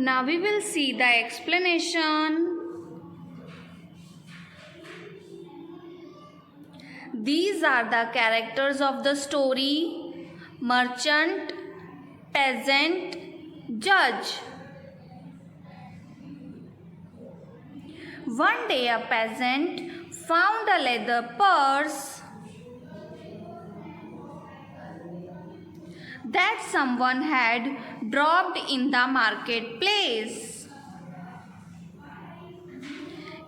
Now we will see the explanation. These are the characters of the story: merchant, peasant, judge. One day a peasant found a leather purse that someone had dropped in the marketplace.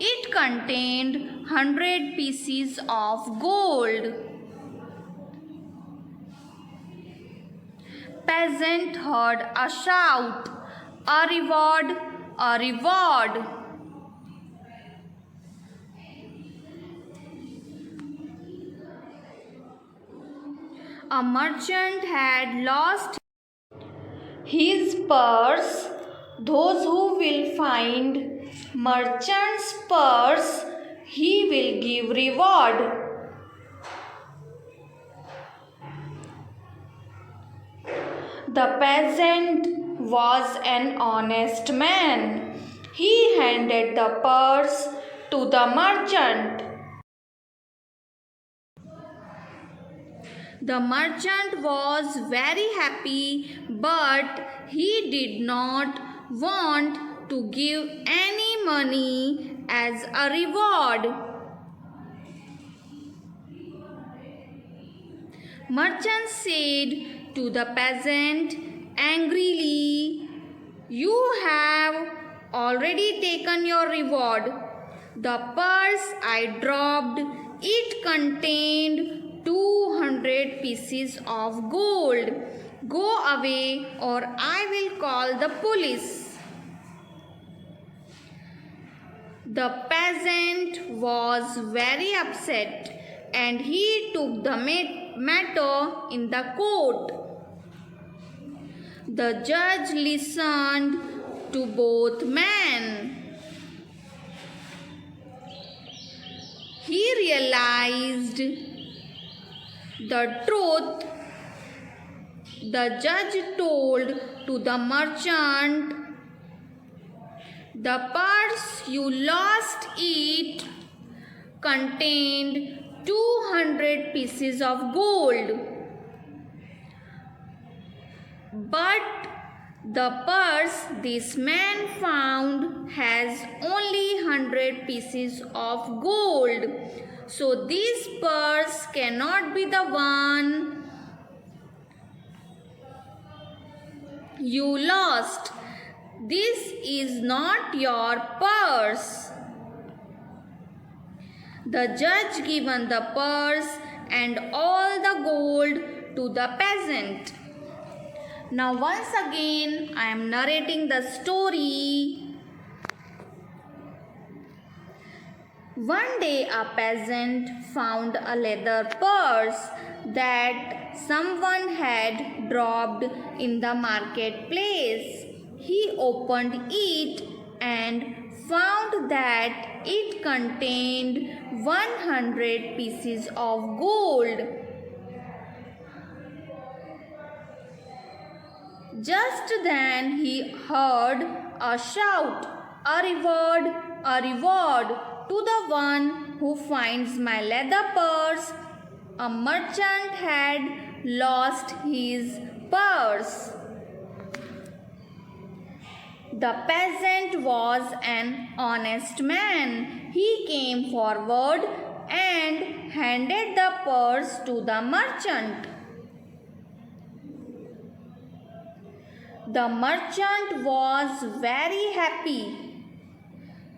It contained 100 pieces of gold. Peasant heard a shout, "A reward! A reward!" A merchant had lost his purse. Those who will find merchant's purse, he will give reward. The peasant was an honest man. He handed the purse to the merchant. The merchant was very happy, but he did not want to give any money as a reward. Merchant said to the peasant angrily, "You have already taken your reward. The purse I dropped, it contained 200 pieces of gold. Go away or I will call the police." The peasant was very upset and he took the matter in the court. The judge listened to both men. He realized the truth. The judge told to the merchant, "The purse you lost, it contained 200 pieces of gold. But the purse this man found has only 100 pieces of gold. So this purse cannot be the one you lost. This is not your purse." The judge given the purse and all the gold to the peasant. Now once again I am narrating the story. One day a peasant found a leather purse that someone had dropped in the marketplace. He opened it and found that it contained 100 pieces of gold. Just then he heard a shout, "A reward! A reward to the one who finds my leather purse." A merchant had lost his purse. The peasant was an honest man. He came forward and handed the purse to the merchant. The merchant was very happy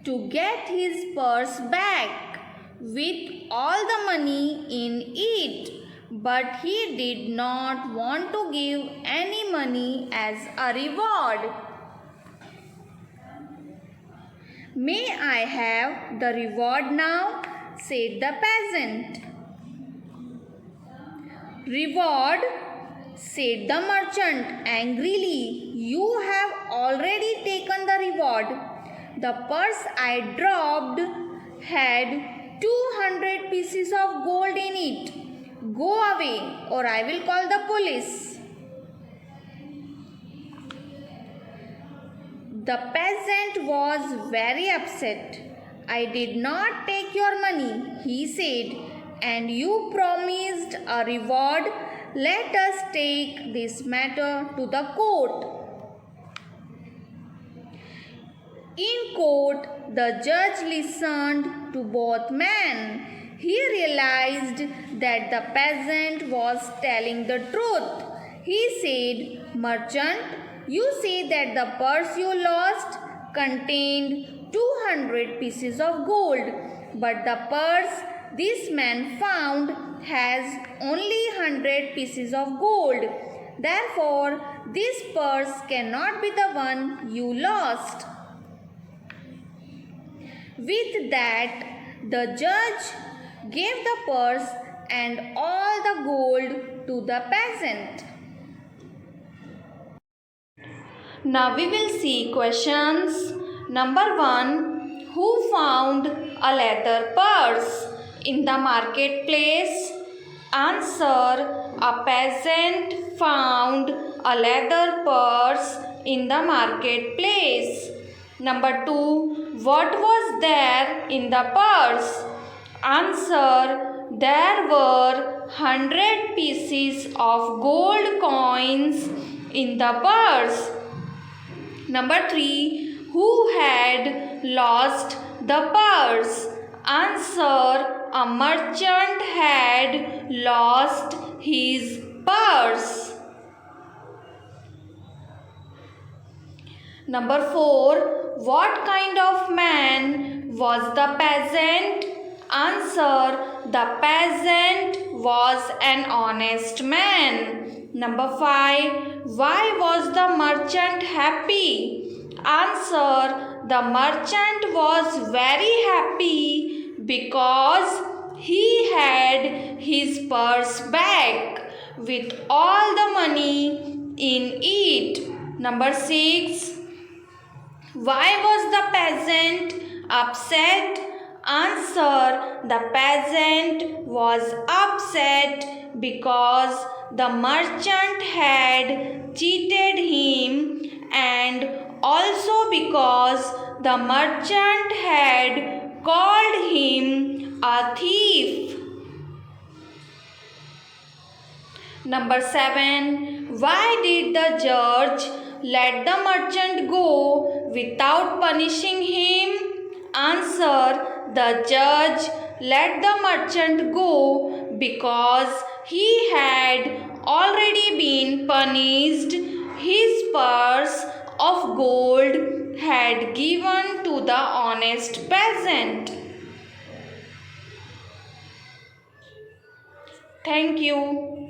to get his purse back with all the money in it, but he did not want to give any money as a reward. "May I have the reward now?" said the peasant. "Reward?" said the merchant angrily. "You have already taken the reward. The purse I dropped had 200 pieces of gold in it. Go away or I will call the police." The peasant was very upset. I did not take your money, he said, and you promised a reward. Let us take this matter to the court. In court, the judge listened to both men. He realized that the peasant was telling the truth. He said, Merchant, you say that the purse you lost contained 200 pieces of gold, but the purse this man found has only 100 pieces of gold. Therefore, this purse cannot be the one you lost. With that, the judge gave the purse and all the gold to the peasant. Now we will see questions. Number 1. Who found a leather purse in the marketplace? Answer. A peasant found a leather purse in the marketplace. Number 2. What was there in the purse? Answer. There were 100 pieces of gold coins in the purse. Number 3. Who had lost the purse? Answer. A merchant had lost his purse. Number 4. What kind of man was the peasant? Answer. The peasant was an honest man. Number 5. Why was the merchant happy? Answer. The merchant was very happy because he had his purse back with all the money in it. Number 6. Why was the peasant upset? Answer. The peasant was upset because the merchant had cheated him and also because the merchant had called him a thief. Number 7. Why did the judge let the merchant go without punishing him? Answer. The judge let the merchant go because he had already been punished. His purse of gold had given to the honest peasant. Thank you.